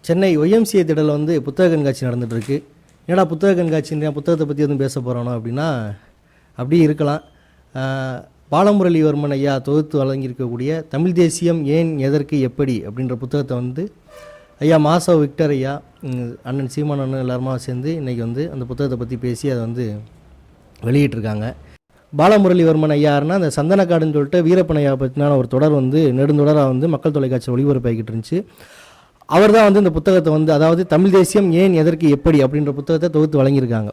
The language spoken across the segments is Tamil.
சென்னை ஒய்எம்சிஏ திடலில் வந்து புத்தக கண்காட்சி நடந்துகிட்ருக்கு. ஏன்னா புத்தக கண்காட்சின்ற புத்தகத்தை பற்றி எதுவும் பேச போகிறோனோ அப்படின்னா அப்படியே இருக்கலாம். பாலமுரளிவர்மன் ஐயா தொகுத்து வழங்கியிருக்கக்கூடிய தமிழ் தேசியம் ஏன் எதற்கு எப்படி அப்படின்ற புத்தகத்தை வந்து ஐயா மாசவ விக்டர் ஐயா, அண்ணன் சீமான் அண்ணன் எல்லாருமா சேர்ந்து இன்றைக்கி வந்து அந்த புத்தகத்தை பற்றி பேசி அதை வந்து வெளியிட்டிருக்காங்க. பாலமுரளிவர்மன் ஐயாருன்னா அந்த சந்தனக்காடுன்னு சொல்லிட்டு வீரப்பன் ஐயா பற்றினான ஒரு தொடர் வந்து நெடுந்தொடராக வந்து மக்கள் தொலைக்காட்சியில் ஒளிபரப்பாகிக்கிட்டு இருந்துச்சு. அவர் தான் வந்து இந்த புத்தகத்தை வந்து, அதாவது தமிழ் தேசியம் ஏன் எதற்கு எப்படி அப்படின்ற புத்தகத்தை தொகுத்து வழங்கியிருக்காங்க.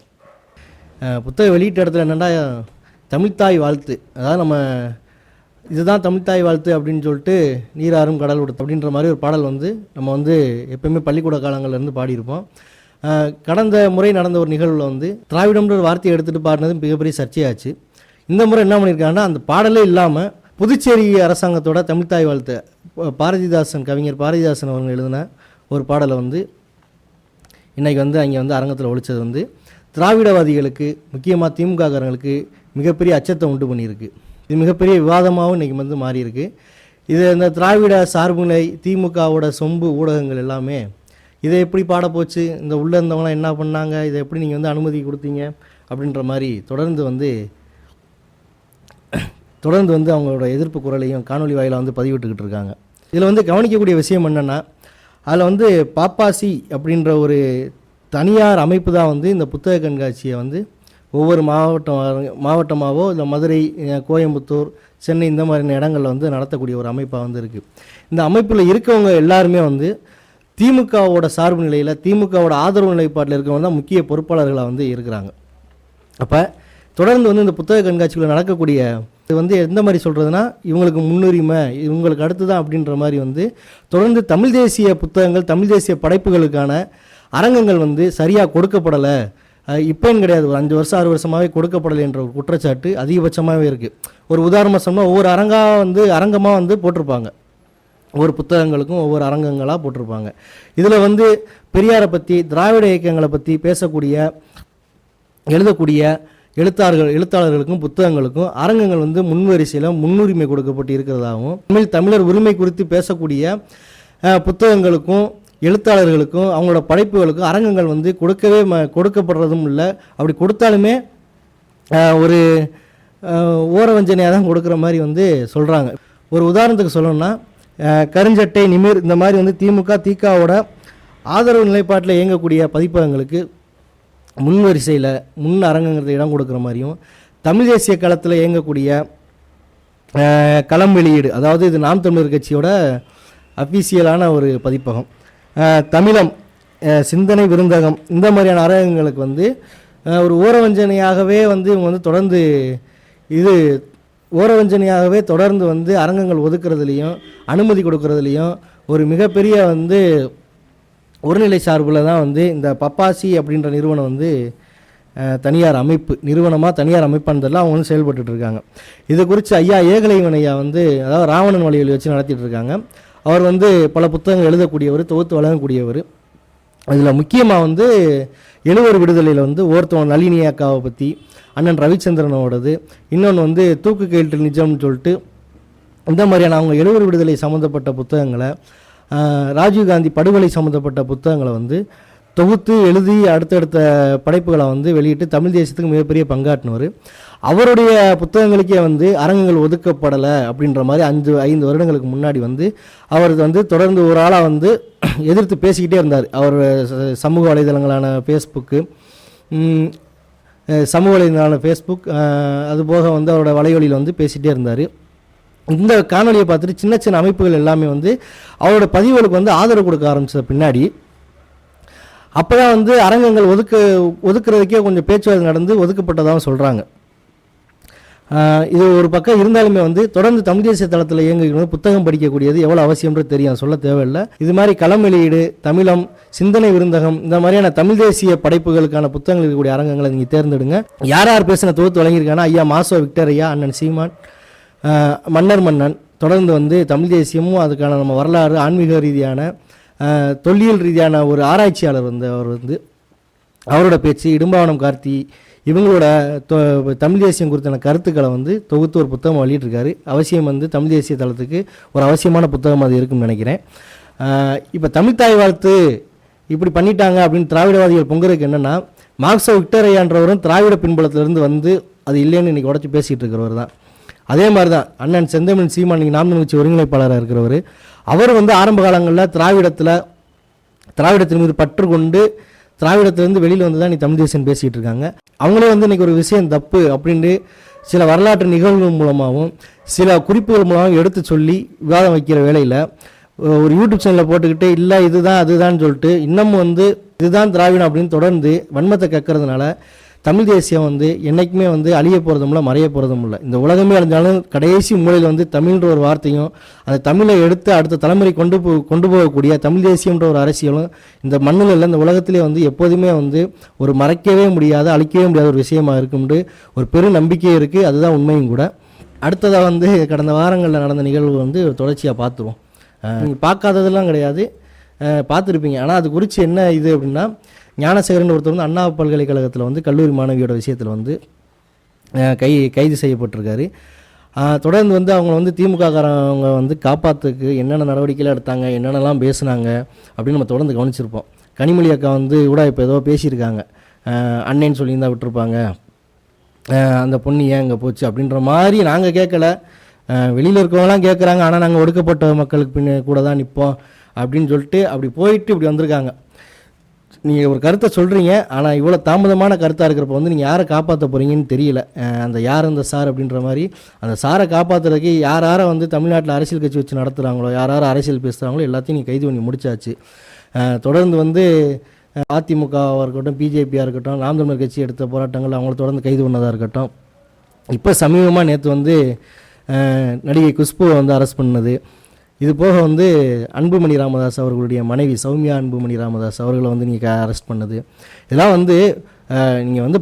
புத்தகம் வெளியிட்ட இடத்துல என்னென்னா தமிழ்த்தாய் வாழ்த்து, அதாவது நம்ம இதுதான் தமிழ்த்தாய் வாழ்த்து அப்படின்னு சொல்லிட்டு நீராறும் கடல் கொடுத்து அப்படின்ற மாதிரி ஒரு பாடல் வந்து நம்ம வந்து எப்போயுமே பள்ளிக்கூட காலங்கள்லேருந்து பாடியிருப்போம். கடந்த முறை நடந்த ஒரு நிகழ்வில் வந்து திராவிடம்ன்ற ஒரு வார்த்தையை எடுத்துகிட்டு பாடினது மிகப்பெரிய சர்ச்சையாச்சு. இந்த முறை என்ன பண்ணியிருக்காங்கன்னா அந்த பாடலே இல்லாமல் புதுச்சேரி அரசாங்கத்தோட தமிழ்த்தாய் வாழ்த்து பாரதிதாசன், கவிஞர் பாரதிதாசன் அவங்க எழுதின ஒரு பாடலை வந்து இன்றைக்கி வந்து அங்கே வந்து அரங்கத்தில் ஒழிச்சது வந்து திராவிடவாதிகளுக்கு, முக்கியமாக திமுககாரங்களுக்கு மிகப்பெரிய அச்சத்தை உண்டு பண்ணியிருக்கு. இது மிகப்பெரிய விவாதமாகவும் இன்றைக்கி வந்து மாறியிருக்கு. இது இந்த திராவிட சார்புநிலை திமுகவோட சொம்பு ஊடகங்கள் எல்லாமே இதை எப்படி பாட போச்சு, இந்த உள்ளே இருந்தவங்களாம் என்ன பண்ணாங்க, இதை எப்படி நீங்கள் வந்து அனுமதி கொடுத்தீங்க அப்படின்ற மாதிரி தொடர்ந்து வந்து அவங்களோட எதிர்ப்பு குரலையும் காணொலி வாயிலாக வந்து பதிவிட்டுக்கிட்டு இருக்காங்க. இதில் வந்து கவனிக்கக்கூடிய விஷயம் என்னென்னா, அதில் வந்து பாப்பாசி அப்படின்ற ஒரு தனியார் அமைப்பு தான் வந்து இந்த புத்தக கண்காட்சியை வந்து ஒவ்வொரு மாவட்டமாகவோ இல்லை மதுரை, கோயம்புத்தூர், சென்னை இந்த மாதிரியான இடங்களில் வந்து நடத்தக்கூடிய ஒரு அமைப்பாக வந்து இருக்குது. இந்த அமைப்பில் இருக்கவங்க எல்லாருமே வந்து திமுகவோட சார்பு நிலையில், திமுகவோட ஆதரவு நிலைப்பாட்டில் இருக்கவங்க தான் முக்கிய பொறுப்பாளர்களாக வந்து இருக்கிறாங்க. அப்போ தொடர்ந்து வந்து இந்த புத்தக கண்காட்சிகளில் நடக்கக்கூடிய இது வந்து எந்த மாதிரி சொல்கிறதுனா, இவங்களுக்கு முன்னுரிமை, இவங்களுக்கு அடுத்து தான் அப்படின்ற மாதிரி வந்து தொடர்ந்து தமிழ் தேசிய புத்தகங்கள், தமிழ் தேசிய படைப்புகளுக்கான அரங்கங்கள் வந்து சரியாக கொடுக்கப்படலை. இப்போன்னு கிடையாது, ஒரு 5 வருஷம் 6 வருஷமாகவே கொடுக்கப்படலை என்ற ஒரு குற்றச்சாட்டு அதிகபட்சமாகவே இருக்குது. ஒரு உதாரணமாக சொன்னால் ஒவ்வொரு அரங்கமாக வந்து போட்டிருப்பாங்க, ஒவ்வொரு புத்தகங்களுக்கும் ஒவ்வொரு அரங்கங்களாக போட்டிருப்பாங்க. இதில் வந்து பெரியாரை பற்றி, திராவிட இயக்கங்களை பற்றி பேசக்கூடிய எழுதக்கூடிய எழுத்தாளர்களுக்கும் புத்தகங்களுக்கும் அரங்கங்கள் வந்து முன்வரிசையில் முன்னுரிமை கொடுக்கப்பட்டு இருக்கிறதாகவும், தமிழர் உரிமை குறித்து பேசக்கூடிய புத்தகங்களுக்கும் எழுத்தாளர்களுக்கும் அவங்களோட படைப்புகளுக்கும் அரங்கங்கள் வந்து கொடுக்கப்படுறதும் இல்லை. அப்படி கொடுத்தாலுமே ஒரு ஓரவஞ்சனையாக தான் கொடுக்குற மாதிரி வந்து சொல்கிறாங்க. ஒரு உதாரணத்துக்கு சொல்லணும்னா, கருஞ்சட்டை, நிமிர் இந்த மாதிரி வந்து திமுக திகாவோட ஆதரவு நிலைப்பாட்டில் இயங்கக்கூடிய பதிப்பகங்களுக்கு முன் வரிசையில் முன் அரங்கங்கிறது இடம் கொடுக்குற மாதிரியும், தமிழ் தேசிய களத்தில் இயங்கக்கூடிய களம் வெளியீடு, அதாவது இது நாம் தமிழர் கட்சியோட அஃபீஷியலான ஒரு பதிப்பகம், தமிழம், சிந்தனை விருந்தகம் இந்த மாதிரியான அரங்கங்களுக்கு வந்து ஒரு ஓரவஞ்சனையாகவே வந்து இவங்க வந்து தொடர்ந்து வந்து அரங்கங்கள் ஒதுக்குறதுலையும் அனுமதி கொடுக்கறதுலையும் ஒரு மிகப்பெரிய வந்து ஒருநிலை சார்பில் தான் வந்து இந்த பப்பாசி அப்படின்ற நிறுவனம் வந்து தனியார் அமைப்பானதெல்லாம் அவங்க வந்து செயல்பட்டு இருக்காங்க. இது குறித்து ஐயா ஏகலைவன் ஐயா வந்து, அதாவது ராவணன் வழியில் வச்சு நடத்திட்டு இருக்காங்க. அவர் வந்து பல புத்தகங்கள் எழுதக்கூடியவர், தொகுத்து வழங்கக்கூடியவர். அதில் முக்கியமாக வந்து எழுவர் விடுதலையில் வந்து ஒருத்தவன் நளினி அக்காவை பற்றி, அண்ணன் ரவிச்சந்திரனோடது, இன்னொன்று வந்து தூக்கு கேட்டு நிஜம்னு சொல்லிட்டு இந்த மாதிரியான அவங்க எழுவர் விடுதலை சம்மந்தப்பட்ட புத்தகங்களை, ராஜீவ்காந்தி படுகொலை சம்மந்தப்பட்ட புத்தகங்களை வந்து தொகுத்து எழுதி அடுத்தடுத்த படைப்புகளை வந்து வெளியிட்டு தமிழ் தேசியத்துக்கு மிகப்பெரிய பங்காற்றினவர். அவருடைய புத்தகங்களுக்கே வந்து அரங்கங்கள் ஒதுக்கப்படலை அப்படின்ற மாதிரி 5 வருடங்களுக்கு முன்னாடி வந்து அவர் வந்து தொடர்ந்து ஒரு ஆளாக வந்து எதிர்த்து பேசிக்கிட்டே இருந்தார். அவர் சமூக வலைதளங்களான ஃபேஸ்புக், அதுபோக வந்து அவரோட வலைவழியில் வந்து பேசிகிட்டே இருந்தார். இந்த காணொலியை பார்த்துட்டு சின்ன சின்ன அமைப்புகள் எல்லாமே வந்து அவரோட பதிவுகளுக்கு வந்து ஆதரவு கொடுக்க ஆரம்பிச்ச பின்னாடி அப்போ தான் வந்து அரங்கங்கள் ஒதுக்குறதுக்கே கொஞ்சம் பேச்சுவார்த்தை நடந்து ஒதுக்கப்பட்டதாகவும் சொல்கிறாங்க. இது ஒரு பக்கம் இருந்தாலுமே வந்து தொடர்ந்து தமிழ் தேசிய தளத்தில் இயங்குகிறது புத்தகம் படிக்கக்கூடியது எவ்வளோ அவசியம்ன்றது தெரியும், சொல்ல தேவையில்லை. இது மாதிரி களம் வெளியீடு, தமிழம், சிந்தனை விருந்தகம் இந்த மாதிரியான தமிழ் தேசிய படைப்புகளுக்கான புத்தகங்கள் இருக்கக்கூடிய அரங்கங்களை நீங்கள் தேர்ந்தெடுங்க. யார் பேசின தொகுத்து வழங்கியிருக்காங்கன்னா ஐயா மாசவ விக்டர் ஐயா, அண்ணன் சீமான், மன்னன் தொடர்ந்து வந்து தமிழ் தேசியமும் அதுக்கான நம்ம வரலாறு, ஆன்மீக ரீதியான தொல்லியல் ரீதியான ஒரு ஆராய்ச்சியாளர் வந்து அவர் வந்து அவரோட பேச்சு, இடும்பாவனம் கார்த்தி இவங்களோட தமிழ் தேசியம் குறித்தான கருத்துக்களை வந்து தொகுத்து ஒரு புத்தகம் வெளியிட்டிருக்காரு. அவசியம் வந்து தமிழ் தேசிய தளத்துக்கு ஒரு அவசியமான புத்தகம் அது இருக்குன்னு நினைக்கிறேன். இப்போ தமிழ்த்தாய் வாழ்த்து இப்படி பண்ணிட்டாங்க அப்படின்னு திராவிடவாதிகள் பொங்குறதுக்கு என்னென்னா, மார்க்சோ விக்டோரியான்றவரும் திராவிட பின்புலத்திலிருந்து வந்து அது இல்லைன்னு இன்றைக்கி உடச்சி பேசிகிட்டு இருக்கிறவர் தான். அதே மாதிரி தான் அண்ணன் செந்தமிழ் சீமான் இன்றைக்கி நாம் தமிழ் கட்சி ஒருங்கிணைப்பாளராக இருக்கிறவர். அவர் வந்து ஆரம்ப காலங்களில் திராவிடத்தின் மீது பற்று கொண்டு திராவிடத்திலேருந்து வெளியில் வந்து தான் நீ தமிழ் தேசியம் பேசிகிட்டு இருக்காங்க. அவங்களே வந்து இன்றைக்கி ஒரு விஷயம் தப்பு அப்படின்ட்டு சில வரலாற்று நிகழ்வுகள் மூலமாகவும் சில குறிப்புகள் மூலமாகவும் எடுத்து சொல்லி விவாதம் வைக்கிற வேளையில் ஒரு யூடியூப் சேனலில் போட்டுக்கிட்டு இல்லை இதுதான் அதுதான் சொல்லிட்டு இன்னமும் வந்து இதுதான் திராவிடம் அப்படின்னு தொடர்ந்து வன்மத்தை கக்கிறதுனால தமிழ் தேசியம் வந்து என்றைக்குமே வந்து அழிய போகிறதும் இல்லை, மறைய போகிறதும் இல்லை. இந்த உலகமே அழிஞ்சாலும் கடைசி மூலையில் வந்து தமிழ்ன்ற ஒரு வார்த்தையும் அந்த தமிழை எடுத்து அடுத்த தலைமுறை கொண்டு போகக்கூடிய தமிழ் தேசியம்ன்ற ஒரு அரசியலும் இந்த மண்ணில் இல்லை, இந்த உலகத்திலே வந்து எப்போதுமே வந்து ஒரு மறைக்கவே முடியாத அழிக்கவே முடியாத ஒரு விஷயமா இருக்கும்னு ஒரு பெரும் நம்பிக்கை இருக்குது. அதுதான் உண்மையும் கூட. அடுத்ததாக வந்து கடந்த வாரங்களில் நடந்த நிகழ்வு வந்து தொடர்ச்சியாக பார்த்துருவோம். நீங்கள் பார்க்காததெல்லாம் கிடையாது, பார்த்துருப்பீங்க. ஆனால் அது குறித்து என்ன இது அப்படின்னா, ஞானசேகரன் ஒருத்தர் வந்து அண்ணா பல்கலைக்கழகத்தில் வந்து கல்லூரி மாணவியோட விஷயத்தில் வந்து கைது செய்யப்பட்டிருக்காரு. தொடர்ந்து வந்து அவங்க வந்து திமுககாரவங்க வந்து காப்பாற்றுக்கு என்னென்ன நடவடிக்கைகள் எடுத்தாங்க, என்னென்னலாம் பேசுனாங்க அப்படின்னு நம்ம தொடர்ந்து கவனிச்சிருப்போம். கனிமொழி அக்கா வந்து கூட இப்போ ஏதோ பேசியிருக்காங்க, அண்ணேன்னு சொல்லியிருந்தா விட்டுருப்பாங்க, அந்த பொண்ணு ஏன் இங்கே போச்சு அப்படின்ற மாதிரி நாங்கள் கேட்கல, வெளியில் இருக்கவங்களாம் கேட்குறாங்க, ஆனால் நாங்கள் ஒடுக்கப்பட்ட மக்களுக்கு கூட தான் நிற்போம் அப்படின்னு சொல்லிட்டு அப்படி போயிட்டு இப்படி வந்திருக்காங்க. நீங்கள் ஒரு கருத்தை சொல்கிறீங்க, ஆனால் இவ்வளோ தாமதமான கருத்தாக இருக்கிறப்ப வந்து நீங்கள் யாரை காப்பாற்ற போகிறீங்கன்னு தெரியல. அந்த யார் அந்த சார் அப்படின்ற மாதிரி அந்த சாரை காப்பாற்றுறதுக்கு யாரை வந்து தமிழ்நாட்டில் அரசியல் கட்சி வச்சு நடத்துகிறாங்களோ, யார் அரசியல் பேசுகிறாங்களோ எல்லாத்தையும் நீங்கள் கைது பண்ணி முடிச்சாச்சு. தொடர்ந்து வந்து அதிமுகவாக இருக்கட்டும், பிஜேபியாக இருக்கட்டும், நாம் தமிழர் கட்சி எடுத்த போராட்டங்கள் அவங்கள தொடர்ந்து கைது பண்ணதாக இருக்கட்டும். இப்போ சமீபமாக நேற்று வந்து நடிகை குஷ்புவை வந்து அரெஸ்ட் பண்ணது, இது போக வந்து அன்புமணி ராமதாஸ் அவர்களுடைய மனைவி சௌமியா அன்புமணி ராமதாஸ் அவர்களை வந்து நீங்கள் அரெஸ்ட் பண்ணது, இதெல்லாம் வந்து நீங்கள் வந்து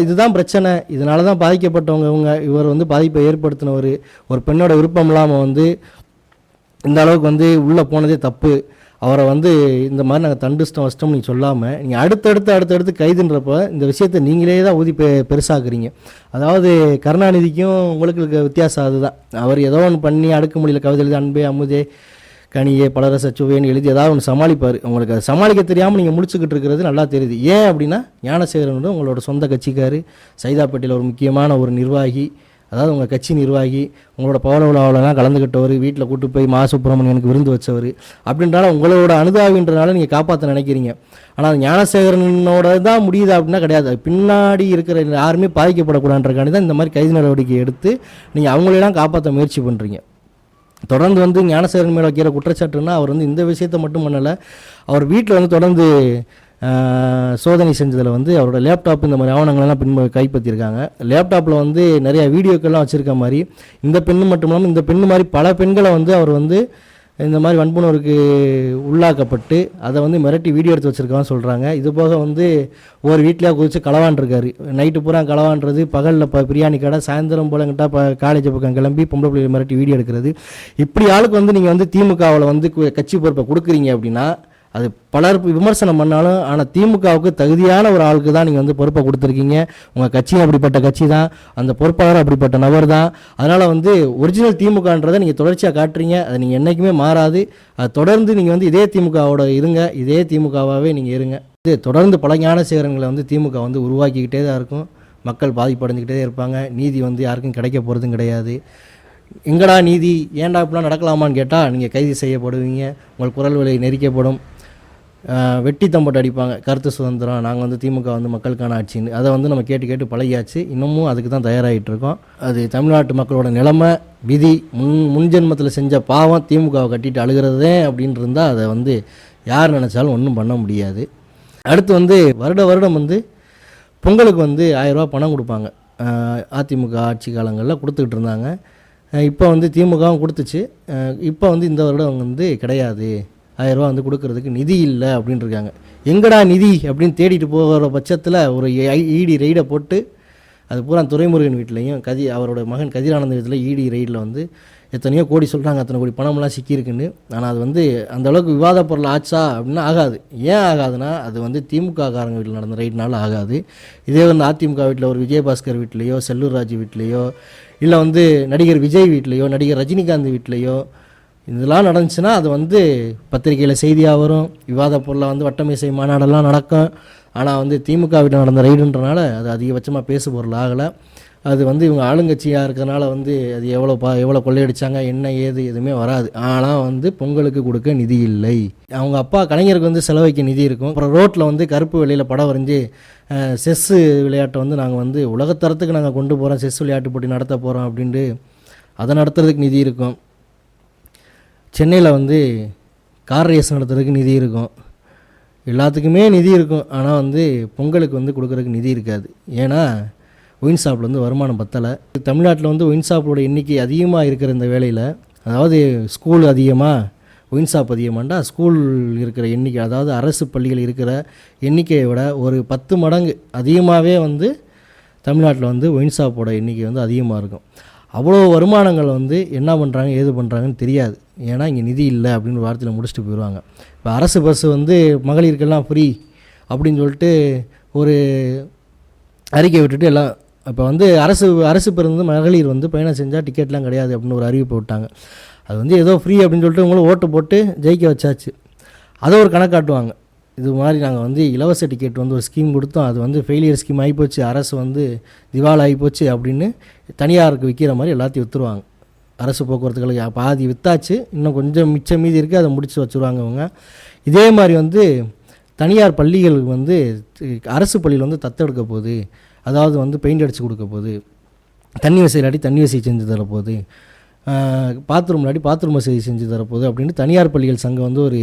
இதுதான் பிரச்சனை, இதனால தான் பாதிக்கப்பட்டவங்க இவர் வந்து பாதிப்பை ஏற்படுத்தினவர், ஒரு பெண்ணோட விருப்பம் இல்லாமல் வந்து இந்த அளவுக்கு வந்து உள்ளே போனதே தப்பு, அவரை வந்து இந்த மாதிரி நாங்கள் தண்டிச்சிட்டோம் நீங்கள் சொல்லாமல் நீங்கள் அடுத்தடுத்து கைதுன்றப்போ இந்த விஷயத்தை நீங்களே தான் ஊதி பெருசாக்குறீங்க. அதாவது கருணாநிதிக்கும் உங்களுக்கு இருக்க வித்தியாசம் அதுதான். அவர் ஏதோ ஒன்று பண்ணி அடுக்குமொழியில் கவிதை எழுதி அன்பே அமுதே கனியே பலரச சுவைன்னு எழுதி ஏதாவது ஒன்று சமாளிப்பார். உங்களுக்கு அதை சமாளிக்க தெரியாமல் நீங்கள் முடிச்சுக்கிட்டு இருக்கிறது நல்லா தெரியுது. ஏன் அப்படின்னா ஞானசேகரன் உங்களோட சொந்த கட்சிக்கார், சைதாப்பேட்டையில் ஒரு முக்கியமான ஒரு நிர்வாகி, அதாவது உங்கள் கட்சி நிர்வாகி, உங்களோட பவள விழாவிலலாம் கலந்துக்கிட்டவர், வீட்டில் கூட்டு போய் மா சுப்பிரமணியனுக்கு விருந்து வச்சவர் அப்படின்றால உங்களோட அனுதாபின்றனால நீங்கள் காப்பாற்ற நினைக்கிறீங்க. ஆனால் ஞானசேகரனோட தான் முடியுது அப்படின்னா கிடையாது. பின்னாடி இருக்கிற யாருமே பாதிக்கப்படக்கூடாதுன்றக்காண்டி தான் இந்த மாதிரி கைது நடவடிக்கை எடுத்து நீங்கள் அவங்களெல்லாம் காப்பாற்ற முயற்சி பண்ணுறீங்க. தொடர்ந்து வந்து ஞானசேகரன் மேலே வைக்கிற குற்றச்சாட்டுன்னா அவர் வந்து இந்த விஷயத்தை மட்டும் பண்ணலை, அவர் வீட்டில் வந்து தொடர்ந்து சோதனை செஞ்சதில் வந்து அவரோட லேப்டாப் இந்த மாதிரி ஆவணங்கள்லாம் கைப்பற்றியிருக்காங்க. லேப்டாப்பில் வந்து நிறையா வீடியோக்கள்லாம் வச்சுருக்க மாதிரி இந்த பெண்ணு மட்டும் இல்லாமல் இந்த பெண்ணு மாதிரி பல பெண்களை வந்து அவர் வந்து இந்த மாதிரி வன்புணர்வுக்கு உள்ளாக்கப்பட்டு அதை வந்து மிரட்டி வீடியோ எடுத்து வச்சுருக்கான்னு சொல்கிறாங்க. இது போக வந்து ஒரு வீட்டிலேயே குதிச்சு களவாண்டிருக்காரு. நைட்டு பூரா களவான்றது, பகலில் பிரியாணி கடை, சாயந்தரம் போலங்கிட்டா காலேஜ் பக்கம் கிளம்பி பொம்பளை பிள்ளைகளை மிரட்டி வீடியோ எடுக்கிறது. இப்படி ஆளுக்கு வந்து நீங்கள் வந்து திமுகவில் வந்து கட்சி பொறுப்பை கொடுக்குறீங்க அப்படின்னா அது பலர் விமர்சனம் பண்ணாலும், ஆனால் திமுகவுக்கு தகுதியான ஒரு ஆளுக்கு தான் நீங்கள் வந்து பொறுப்பை கொடுத்துருக்கீங்க. உங்கள் கட்சியும் அப்படிப்பட்ட கட்சி தான், அந்த பொறுப்பாளர் அப்படிப்பட்ட நபர் தான். அதனால் வந்து ஒரிஜினல் திமுகன்றதை நீங்கள் தொடர்ச்சியாக காட்டுறீங்க, அது நீங்கள் என்றைக்குமே மாறாது. அது தொடர்ந்து நீங்கள் வந்து இதே திமுகவோட இருங்க, இதே திமுகவாகவே நீங்கள் இருங்க. இது தொடர்ந்து பல ஞானசேகரங்களை வந்து திமுக வந்து உருவாக்கிக்கிட்டே தான் இருக்கும். மக்கள் பாதிப்படைஞ்சிக்கிட்டே இருப்பாங்க. நீதி வந்து யாருக்கும் கிடைக்க போகிறதும் கிடையாது. எங்கடா நீதி, ஏன்டா இப்படிலாம் நடக்கலாமான்னு கேட்டால் நீங்கள் கைது செய்யப்படுவீங்க, உங்கள் குரல் விலை நெரிக்கப்படும், வெட்டி தம்பட்டு அடிப்பாங்க. கருத்து சுதந்திரம், நாங்கள் வந்து திமுக வந்து மக்களுக்கான ஆட்சின்னு அதை வந்து நம்ம கேட்டு பழகியாச்சு. இன்னமும் அதுக்கு தான் தயாராகிட்டு இருக்கோம். அது தமிழ்நாட்டு மக்களோட நிலைமை, விதி, முன்ஜென்மத்தில் செஞ்ச பாவம் திமுகவை கட்டிட்டு அழுகிறதே அப்படின்னு இருந்தால் அதை வந்து யார் நினச்சாலும் ஒன்றும் பண்ண முடியாது. அடுத்து வந்து வருடம் வந்து பொங்கலுக்கு வந்து 1000 ரூபா பணம் கொடுப்பாங்க. அதிமுக ஆட்சி காலங்களில் கொடுத்துக்கிட்டு இருந்தாங்க. இப்போ வந்து திமுகவும் கொடுத்துச்சு. இப்போ வந்து இந்த வருடம் அவங்க வந்து கிடையாது, 1000 ரூபா வந்து கொடுக்கறதுக்கு நிதி இல்லை அப்படின்னு இருக்காங்க. எங்கடா நிதி அப்படின்னு தேடிட்டு போகிற பட்சத்தில் ஒரு இடி ரெய்டை போட்டு அது பூரா துரைமுருகன் வீட்லேயும் அவரோட மகன் கதிரானந்த வீட்டில் இடி ரெய்டில் வந்து எத்தனையோ கோடி சொல்கிறாங்க, அத்தனை கோடி பணமெல்லாம் சிக்கியிருக்குன்னு. ஆனால் அது வந்து அந்த அளவுக்கு விவாத பொருள் ஆச்சா அப்படின்னா ஆகாது. ஏன் ஆகாதுன்னா அது வந்து திமுக காரங்க வீட்டில் நடந்த ரெய்ட்னால ஆகாது. இதே வந்து அதிமுக வீட்டில் ஒரு விஜயபாஸ்கர் வீட்லேயோ, செல்லூர் ராஜு வீட்லேயோ, இல்லை வந்து நடிகர் விஜய் வீட்லேயோ, நடிகர் ரஜினிகாந்த் வீட்லேயோ, இதெல்லாம் நடந்துச்சுன்னா அது வந்து பத்திரிகையில் செய்தியாக வரும், விவாத பொருளாக வந்து வட்டமேசை மாநாடெல்லாம் நடக்கும். ஆனால் வந்து திமுகவிடம் நடந்த ரைடுன்றனால அது அதிகபட்சமாக பேசு பொருள் ஆகலை. அது வந்து இவங்க ஆளுங்கட்சியாக இருக்கிறனால வந்து அது எவ்வளோ கொள்ளையடிச்சாங்க என்ன ஏது எதுவுமே வராது. ஆனால் வந்து பொங்கலுக்கு கொடுக்க நிதி இல்லை. அவங்க அப்பா கலைஞருக்கு வந்து செலவைக்க நிதி இருக்கும். அப்புறம் ரோட்டில் வந்து கருப்பு வெள்ளையில் படம் வரைஞ்சி செஸ்ஸு விளையாட்டை வந்து நாங்கள் வந்து உலகத்தரத்துக்கு நாங்கள் கொண்டு போகிறோம், செஸ் விளையாட்டு போட்டி நடத்த போகிறோம் அப்படின்ட்டு அதை நடத்துறதுக்கு நிதி இருக்கும். சென்னையில் வந்து கார் ரேஸ் நடத்துறதுக்கு நிதி இருக்கும். எல்லாத்துக்குமே நிதி இருக்கும். ஆனால் வந்து பொங்கலுக்கு வந்து கொடுக்குறதுக்கு நிதி இருக்காது. ஏன்னா ஒயின் ஷாப்பில் வந்து வருமானம் பத்தலை. தமிழ்நாட்டில் வந்து ஒயின் ஷாப்போட எண்ணிக்கை அதிகமாக இருக்கிற இந்த வேளையில், அதாவது ஸ்கூல் அதிகமாக ஒயின் ஷாப் அதிகமாண்டா ஸ்கூல் இருக்கிற எண்ணிக்கை, அதாவது அரசு பள்ளிகள் இருக்கிற எண்ணிக்கையை விட ஒரு 10 மடங்கு அதிகமாகவே வந்து தமிழ்நாட்டில் வந்து ஒயின் ஷாப்போட எண்ணிக்கை வந்து அதிகமாக இருக்கும். அவ்வளோ வருமானங்கள் வந்து என்ன பண்ணுறாங்க ஏது பண்ணுறாங்கன்னு தெரியாது. ஏன்னா இங்கே நிதி இல்லை அப்படின்னு வார்த்தையில் முடிச்சுட்டு போயிடுவாங்க. இப்போ அரசு பஸ்ஸு வந்து மகளிருக்கெல்லாம் ஃப்ரீ அப்படின்னு சொல்லிட்டு ஒரு அறிக்கை விட்டுட்டு எல்லாம் இப்போ வந்து அரசு பேருந்து மகளிர் வந்து பயணம் செஞ்சால் டிக்கெட்லாம் கிடையாது அப்படின்னு ஒரு அறிவிப்பு விட்டாங்க. அது வந்து ஏதோ ஃப்ரீ அப்படின்னு சொல்லிட்டு உங்களும் ஓட்டு போட்டு ஜெயிக்க வச்சாச்சு. அதை ஒரு கணக்காட்டுவாங்க. இது மாதிரி நாங்கள் வந்து இலவச டிக்கெட் வந்து ஒரு ஸ்கீம் கொடுத்தோம், அது வந்து ஃபெயிலியர் ஸ்கீம் ஆகிப்போச்சு, அரசு வந்து திவால் ஆகிப்போச்சு அப்படின்னு தனியாருக்கு விற்கிற மாதிரி எல்லாத்தையும் விற்றுருவாங்க. அரசு போக்குவரத்துகளுக்கு பாதி விற்றாச்சு, இன்னும் கொஞ்சம் மிச்சம் மீதி இருக்குது, அதை முடிச்சு வச்சுருவாங்க அவங்க. இதே மாதிரி வந்து தனியார் பள்ளிகளுக்கு வந்து அரசு பள்ளியில் வந்து தத்தெடுக்க போகுது, அதாவது வந்து பெயிண்ட் அடித்து கொடுக்க போகுது, தண்ணி வசதி இல்லாட்டி தண்ணி வசதி செஞ்சு தரப்போகுது, பாத்ரூம் இல்லாட்டி பாத்ரூம் வசதி செஞ்சு தரப்போகுது அப்படின்னு தனியார் பள்ளிகள் சங்கம் வந்து ஒரு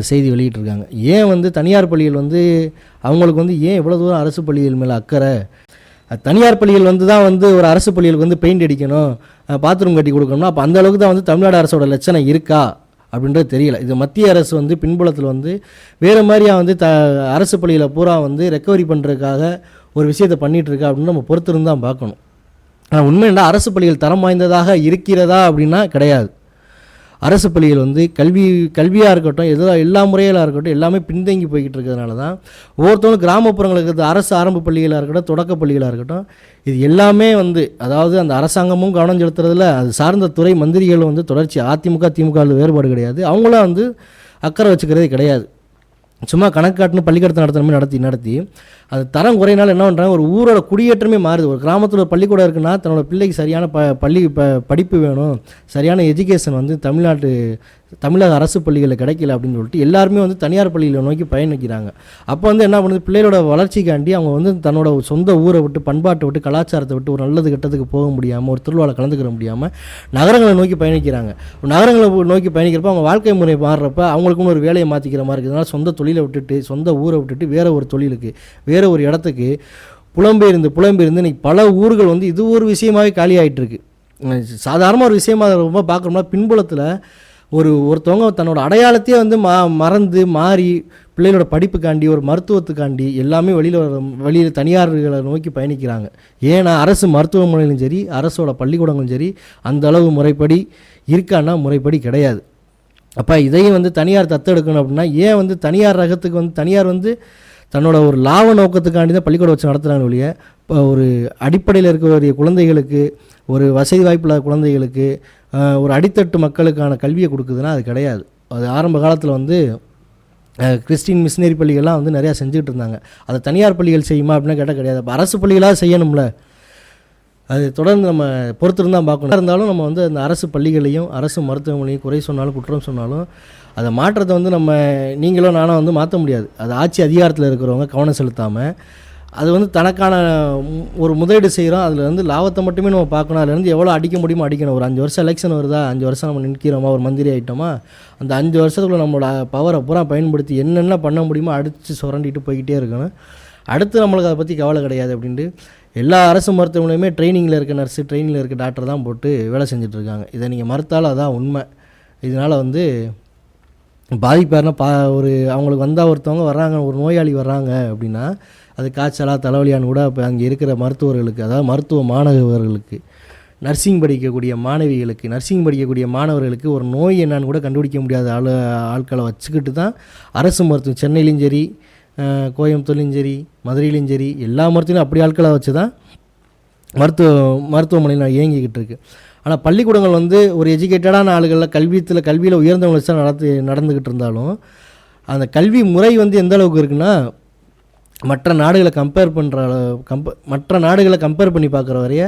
செய்தி வெளியிட்டிருக்காங்க. ஏன் வந்து தனியார் பள்ளிகள் வந்து அவங்களுக்கு வந்து ஏன் இவ்வளோ தூரம் அரசு பள்ளிகள் மேலே அக்கறை? தனியார் பள்ளிகள் வந்து தான் வந்து ஒரு அரசு பள்ளிகளுக்கு வந்து பெயிண்ட் அடிக்கணும், பாத்ரூம் கட்டி கொடுக்கணும்னா அப்போ அந்த அளவுக்கு தான் வந்து தமிழ்நாடு அரசோட லட்சணம் இருக்கா அப்படின்றது தெரியல. இது மத்திய அரசு வந்து பின்புலத்தில் வந்து வேறு மாதிரியாக வந்து அரசு பள்ளியில் பூரா வந்து ரெக்கவரி பண்ணுறதுக்காக ஒரு விஷயத்தை பண்ணிகிட்ருக்கா அப்படின்னு நம்ம பொறுத்திருந்து தான் பார்க்கணும். ஆனால் உண்மையில அரசு பள்ளிகள் தரம் வாய்ந்ததாக இருக்கிறதா அப்படின்னா கிடையாது. அரசு பள்ளிகள் வந்து கல்வியாக இருக்கட்டும், எல்லா முறையிலாக இருக்கட்டும், எல்லாமே பின்தங்கி போய்கிட்டு இருக்கிறதுனால தான் ஒவ்வொருத்தவங்களும் கிராமப்புறங்களுக்கு இருக்கிற அரசு ஆரம்ப பள்ளிகளாக இருக்கட்டும், தொடக்க பள்ளிகளாக இருக்கட்டும், இது எல்லாமே வந்து அதாவது அந்த அரசாங்கமும் கவனம் செலுத்துறதுல அது சார்ந்த துறை மந்திரிகள் வந்து தொடர்ச்சி அதிமுக திமுக வேறுபாடு கிடையாது, அவங்களாம் வந்து அக்கறை வச்சுக்கிறதே கிடையாது. சும்மா கணக்கு காட்டுன்னு பள்ளிக்கூடத்தை நடத்தி அது தரம் குறையினால என்ன பண்ணுறாங்க, ஒரு ஊரோட குடியேற்றமே மாறுது. ஒரு கிராமத்தில் பள்ளிக்கூடம் இருக்குன்னா தன்னோட பிள்ளைக்கு சரியான படிப்பு வேணும், சரியான எஜுகேஷன் வந்து தமிழக அரசு பள்ளிகளில் கிடைக்கல அப்படின்னு சொல்லிட்டு எல்லாருமே வந்து தனியார் பள்ளிகளை நோக்கி பயணிக்கிறாங்க. அப்போ வந்து என்ன பண்ணுது, பிள்ளைகளோட வளர்ச்சிக்காண்டி அவங்க வந்து தன்னோட சொந்த ஊரை விட்டு, பண்பாட்டை விட்டு, கலாச்சாரத்தை விட்டு ஒரு நல்லது கெட்டதுக்கு போக முடியாமல், ஒரு திருவிழாவில் கலந்துக்கிற முடியாமல் நகரங்களை நோக்கி பயணிக்கிறாங்க. நகரங்களை நோக்கி பயணிக்கிறப்ப அவங்க வாழ்க்கை முறை மாறுறப்ப அவங்களுக்குன்னு ஒரு வேலையை மாற்றிக்கிற மாதிரி இருக்கிறதுனால சொந்த தொழிலை விட்டுட்டு, சொந்த ஊரை விட்டுட்டு வேறு ஒரு தொழிலுக்கு, வேறு ஒரு இடத்துக்கு புலம்பெயர்ந்து இன்றைக்கி பல ஊர்கள் வந்து இது ஒரு விஷயமாகவே காலி ஆகிட்டு இருக்கு. சாதாரணமாக ஒரு விஷயமாக ரொம்ப பார்க்குறோம்னா பின்புலத்தில் ஒருத்தவங்க தன்னோட அடையாளத்தையே வந்து மறந்து மாறி பிள்ளைகளோட படிப்புக்காண்டி, ஒரு மருத்துவத்துக்காண்டி எல்லாமே வெளியில் தனியார்களை நோக்கி பயணிக்கிறாங்க. ஏன்னா அரசு மருத்துவமனையிலும் சரி, அரசோட பள்ளிக்கூடங்களும் சரி அந்த அளவு முறைப்படி இருக்கான்னா முறைப்படி கிடையாது. அப்போ இதையும் வந்து தனியார் தத்தெடுக்கணும் அப்படின்னா ஏன் வந்து தனியார் ரகத்துக்கு வந்து தனியார் வந்து தன்னோட ஒரு லாப நோக்கத்துக்காண்டி தான் பள்ளிக்கூடம் வச்சு நடத்துகிறாங்க ஒழிய, இப்போ ஒரு அடிப்படையில் இருக்கக்கூடிய குழந்தைகளுக்கு, ஒரு வசதி வாய்ப்பு இல்லாத குழந்தைகளுக்கு, ஒரு அடித்தட்டு மக்களுக்கான கல்வியை கொடுக்குதுன்னா அது கிடையாது. அது ஆரம்ப காலத்தில் வந்து கிறிஸ்டின் மிஷினரி பள்ளிகள்லாம் வந்து நிறையா செஞ்சுக்கிட்டு இருந்தாங்க. அதை தனியார் பள்ளிகள் செய்யுமா அப்படின்னா கேட்டால் கிடையாது. அப்போ அரசு பள்ளிகளாக செய்யணும்ல, அது தொடர்ந்து நம்ம பொறுத்திருந்தான் பார்க்கணும். இருந்தாலும் நம்ம வந்து அந்த அரசு பள்ளிகளையும் அரசு மருத்துவமனையும் குறை சொன்னாலும் குற்றம் சொன்னாலும் அதை மாற்றத்தை வந்து நீங்களும் நானும் வந்து மாற்ற முடியாது. அது ஆட்சி அதிகாரத்தில் இருக்கிறவங்க கவனம் செலுத்தாமல் அது வந்து தனக்கான ஒரு முதலீடு செய்கிறோம், அதில் வந்து லாபத்தை மட்டுமே நம்ம பார்க்கணும். அதுலேருந்து எவ்வளோ அடிக்க முடியுமோ அடிக்கணும். ஒரு 5 வருஷம் எலெக்ஷன் வருதா, 5 வருஷம் நம்ம நிற்கிறோமா, ஒரு மந்திரி ஆகிட்டோமா, அந்த 5 வருஷத்துக்குள்ள நம்மளோட பவரை பூரா பயன்படுத்தி என்னென்ன பண்ண முடியுமோ அடித்து சுரண்டிட்டு போய்கிட்டே இருக்கணும். அடுத்து நம்மளுக்கு அதை பற்றி கவலை கிடையாது அப்படின்ட்டு எல்லா அரசு மருத்துவமனையுமே ட்ரைனிங்கில் இருக்க நர்ஸு, ட்ரைனிங்கில் இருக்க டாக்டர் தான் போட்டு வேலை செஞ்சிட்ருக்காங்க. இதை நீங்கள் மறுத்தாலும் அதான் உண்மை. இதனால் வந்து பாதிப்பாருன்னா அவங்களுக்கு வந்தால் ஒருத்தவங்க வர்றாங்க, ஒரு நோயாளி வர்றாங்க அப்படின்னா அது காய்ச்சலா தலைவலியான்னு கூட இப்போ அங்கே இருக்கிற மருத்துவர்களுக்கு, அதாவது மருத்துவ மாணவர்களுக்கு, நர்சிங் படிக்கக்கூடிய மாணவர்களுக்கு ஒரு நோய் என்னன்னு கூட கண்டுபிடிக்க முடியாத ஆட்களை வச்சுக்கிட்டு தான் அரசு மருத்துவம் சென்னையிலையும் சரி, கோயம்புத்தூர்லையும் சரி, மதுரையிலையும் சரி, எல்லா மருத்துவம் அப்படி ஆட்களை வச்சு தான் மருத்துவமனையில் இயங்கிக்கிட்டு இருக்கு. ஆனால் பள்ளிக்கூடங்கள் வந்து ஒரு எஜுகேட்டடான ஆளுகளில் கல்வியில் உயர்ந்தவங்களை தான் நடந்துக்கிட்டு இருந்தாலும் அந்த கல்வி முறை வந்து எந்த அளவுக்கு இருக்குன்னா மற்ற நாடுகளை கம்பேர் பண்ணி பார்க்குற வரைய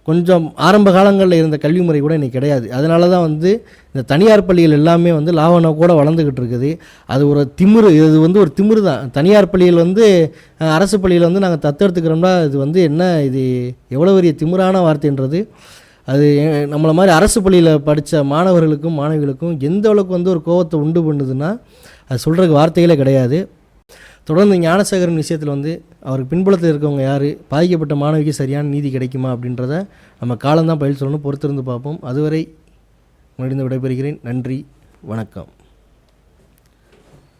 கொஞ்சம் ஆரம்ப காலங்களில் இருந்த கல்வி முறை கூட இன்றைக்கி கிடையாது. அதனால தான் வந்து இந்த தனியார் பள்ளிகள் எல்லாமே வந்து லாவண கூட வளர்ந்துக்கிட்டு இருக்குது. அது ஒரு திமிரு, இது வந்து ஒரு திமிரு தான். தனியார் பள்ளிகள் வந்து அரசு பள்ளியில் வந்து நாங்கள் தத்தெடுத்துக்கிறோம்னா இது வந்து என்ன, இது எவ்வளோ பெரிய திமிரான வார்த்தைன்றது. அது நம்மளை மாதிரி அரசு பள்ளியில் படித்த மாணவர்களுக்கும் மாணவிகளுக்கும் எந்த அளவுக்கு வந்து ஒரு கோபத்தை உண்டு பண்ணுதுன்னா அது சொல்கிறதுக்கு வார்த்தைகளே கிடையாது. தொடர்ந்து ஞானசேகரன் விஷயத்தில் வந்து அவருக்கு பின்புலத்தில் இருக்கவங்க யார், பாதிக்கப்பட்ட மாணவிக்கு சரியான நீதி கிடைக்குமா அப்படின்றத நம்ம காலம்தான் பதில் சொல்லணும். பொறுத்திருந்து பார்ப்போம். அதுவரை உங்களிடம் விடைபெறுகிறேன். நன்றி, வணக்கம்.